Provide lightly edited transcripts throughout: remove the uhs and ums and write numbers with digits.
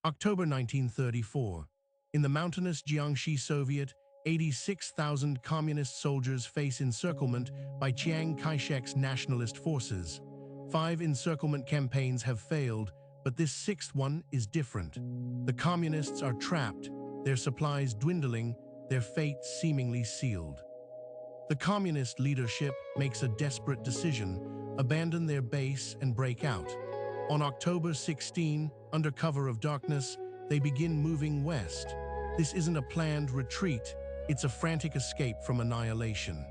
October 1934. In the mountainous Jiangxi Soviet, 86,000 communist soldiers face encirclement by Chiang Kai-shek's nationalist forces. 5 encirclement campaigns have failed, but this 6th one is different. The communists are trapped, their supplies dwindling, their fate seemingly sealed. The communist leadership makes a desperate decision: abandon their base and break out. On October 16, under cover of darkness, they begin moving west. This isn't a planned retreat, it's a frantic escape from annihilation.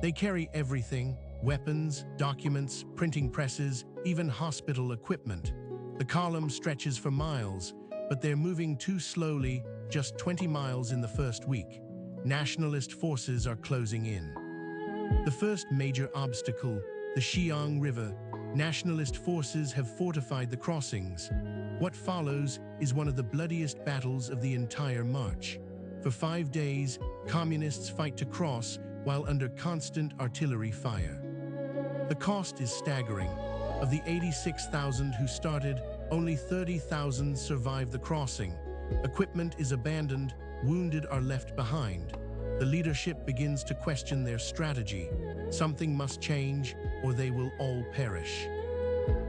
They carry everything: weapons, documents, printing presses, even hospital equipment. The column stretches for miles, but they're moving too slowly, just 20 miles in the first week. Nationalist forces are closing in. The first major obstacle, the Xiang River. Nationalist forces have fortified the crossings. What follows is one of the bloodiest battles of the entire march. For 5 days, communists fight to cross while under constant artillery fire. The cost is staggering. Of the 86,000 who started, only 30,000 survive the crossing. Equipment is abandoned, wounded are left behind. The leadership begins to question their strategy. Something must change, or they will all perish.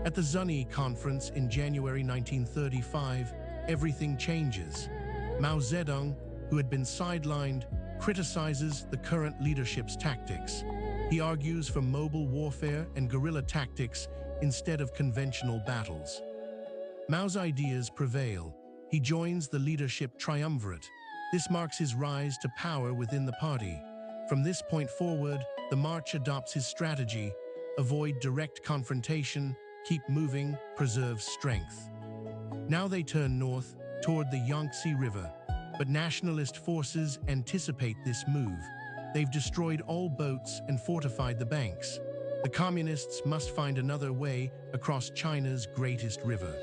At the Zunyi Conference in January 1935, everything changes. Mao Zedong, who had been sidelined, criticizes the current leadership's tactics. He argues for mobile warfare and guerrilla tactics instead of conventional battles. Mao's ideas prevail. He joins the leadership triumvirate. This marks his rise to power within the party. From this point forward, the march adopts his strategy: avoid direct confrontation, keep moving, preserve strength. Now they turn north, toward the Yangtze River. But nationalist forces anticipate this move. They've destroyed all boats and fortified the banks. The communists must find another way across China's greatest river.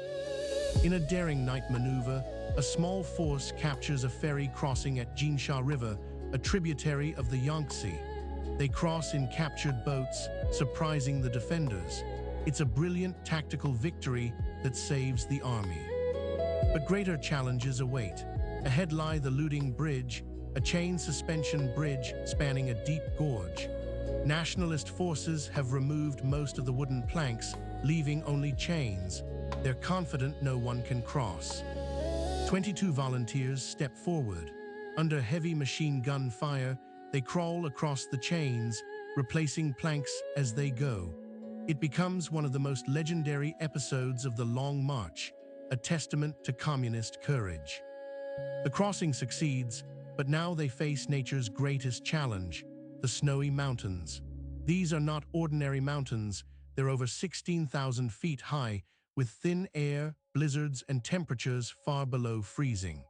In a daring night maneuver, a small force captures a ferry crossing at Jinsha River, a tributary of the Yangtze. They cross in captured boats, surprising the defenders. It's a brilliant tactical victory that saves the army. But greater challenges await. Ahead lie the Luding Bridge, a chain suspension bridge spanning a deep gorge. Nationalist forces have removed most of the wooden planks, leaving only chains. They're confident no one can cross. 22 volunteers step forward. Under heavy machine gun fire, they crawl across the chains, replacing planks as they go. It becomes one of the most legendary episodes of the Long March, a testament to communist courage. The crossing succeeds, but now they face nature's greatest challenge: the snowy mountains. These are not ordinary mountains. They're over 16,000 feet high, with thin air, blizzards, and temperatures far below freezing.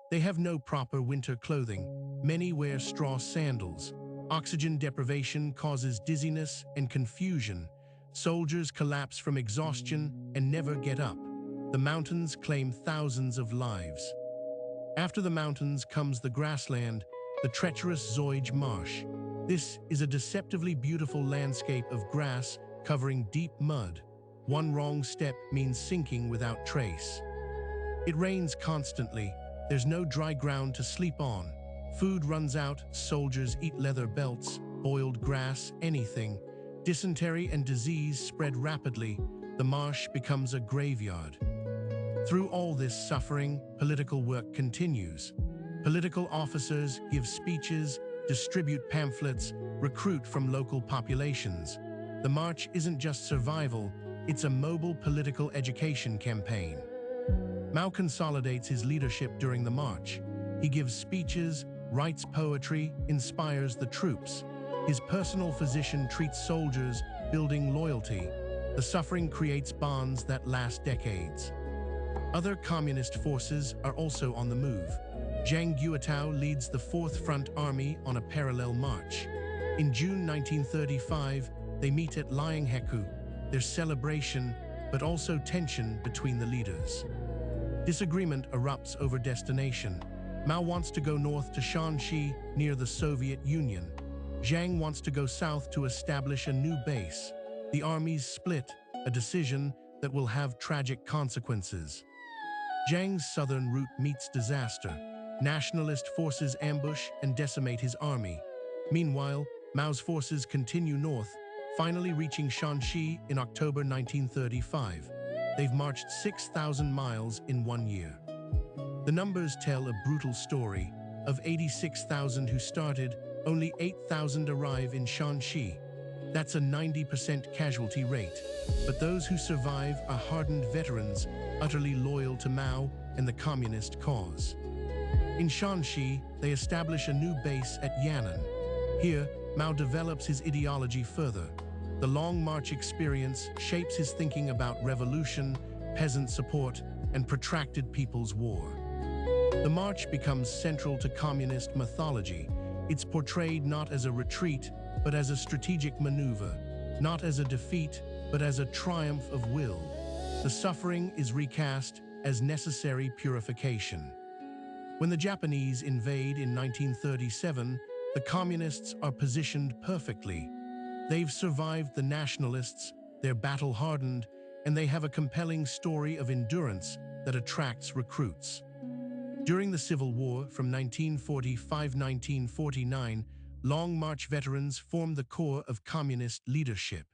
They have no proper winter clothing. Many wear straw sandals. Oxygen deprivation causes dizziness and confusion. Soldiers collapse from exhaustion and never get up. The mountains claim thousands of lives. After the mountains comes the grassland, the treacherous Zoyge Marsh. This is a deceptively beautiful landscape of grass covering deep mud. One wrong step means sinking without trace. It rains constantly. There's no dry ground to sleep on. Food runs out, soldiers eat leather belts, boiled grass, anything. Dysentery and disease spread rapidly. The marsh becomes a graveyard. Through all this suffering, political work continues. Political officers give speeches, distribute pamphlets, recruit from local populations. The march isn't just survival, it's a mobile political education campaign. Mao consolidates his leadership during the march. He gives speeches, writes poetry, inspires the troops. His personal physician treats soldiers, building loyalty. The suffering creates bonds that last decades. Other communist forces are also on the move. Zhang Guotao leads the Fourth Front Army on a parallel march. In June 1935, they meet at Liangheku. There's celebration, but also tension between the leaders. Disagreement erupts over destination. Mao wants to go north to Shanxi, near the Soviet Union. Zhang wants to go south to establish a new base. The armies split, a decision that will have tragic consequences. Jiang's southern route meets disaster. Nationalist forces ambush and decimate his army. Meanwhile, Mao's forces continue north, finally reaching Shanxi in October 1935. They've marched 6,000 miles in 1 year. The numbers tell a brutal story. Of 86,000 who started, only 8,000 arrive in Shanxi. That's a 90% casualty rate. But those who survive are hardened veterans, utterly loyal to Mao and the communist cause. In Shanxi, they establish a new base at Yan'an. Here, Mao develops his ideology further. The Long March experience shapes his thinking about revolution, peasant support, and protracted people's war. The march becomes central to communist mythology. It's portrayed not as a retreat, but as a strategic maneuver, not as a defeat, but as a triumph of will. The suffering is recast as necessary purification. When the Japanese invade in 1937, the communists are positioned perfectly. They've survived the nationalists, they're battle-hardened, and they have a compelling story of endurance that attracts recruits. During the Civil War from 1945–1949, Long March veterans form the core of communist leadership.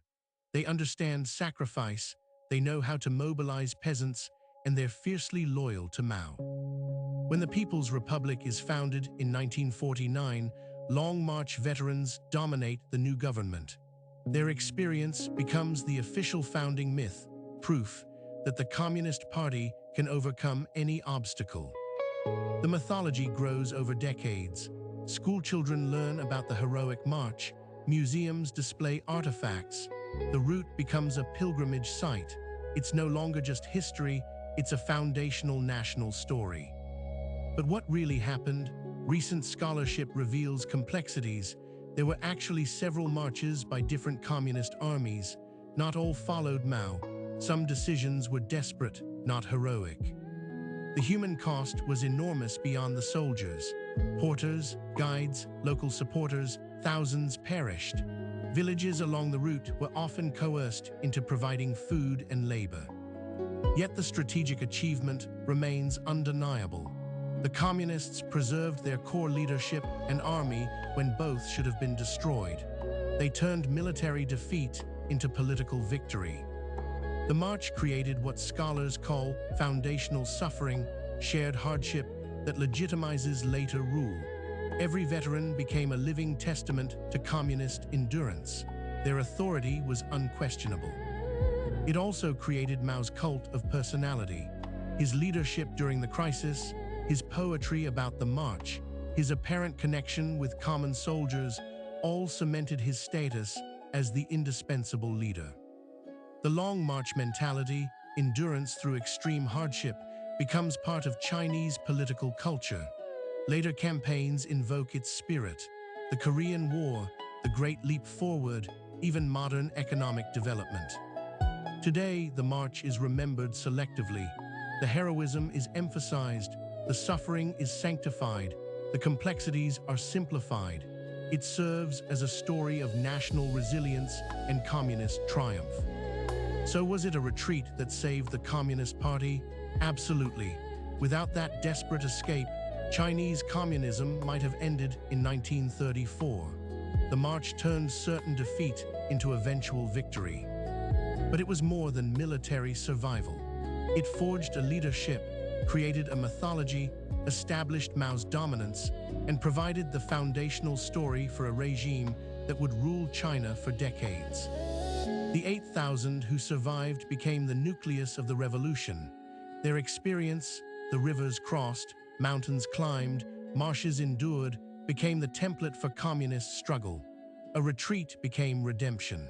They understand sacrifice, they know how to mobilize peasants, and they're fiercely loyal to Mao. When the People's Republic is founded in 1949, Long March veterans dominate the new government. Their experience becomes the official founding myth, proof that the Communist Party can overcome any obstacle. The mythology grows over decades. Schoolchildren learn about the heroic march, museums display artifacts. The route becomes a pilgrimage site. It's no longer just history, it's a foundational national story. But what really happened? Recent scholarship reveals complexities. There were actually several marches by different communist armies. Not all followed Mao. Some decisions were desperate, not heroic. The human cost was enormous beyond the soldiers. Porters, guides, local supporters, thousands perished. Villages along the route were often coerced into providing food and labor. Yet the strategic achievement remains undeniable. The communists preserved their core leadership and army when both should have been destroyed. They turned military defeat into political victory. The march created what scholars call foundational suffering, shared hardship that legitimizes later rule. Every veteran became a living testament to communist endurance. Their authority was unquestionable. It also created Mao's cult of personality. His leadership during the crisis, his poetry about the march, his apparent connection with common soldiers, all cemented his status as the indispensable leader. The Long March mentality, endurance through extreme hardship, becomes part of Chinese political culture. Later campaigns invoke its spirit. The Korean War, the Great Leap Forward, even modern economic development. Today, the march is remembered selectively. The heroism is emphasized, the suffering is sanctified, the complexities are simplified. It serves as a story of national resilience and communist triumph. So was it a retreat that saved the Communist Party? Absolutely. Without that desperate escape, Chinese communism might have ended in 1934. The march turned certain defeat into eventual victory. But it was more than military survival. It forged a leadership, created a mythology, established Mao's dominance, and provided the foundational story for a regime that would rule China for decades. The 8,000 who survived became the nucleus of the revolution. Their experience, the rivers crossed, mountains climbed, marshes endured, became the template for communist struggle. A retreat became redemption.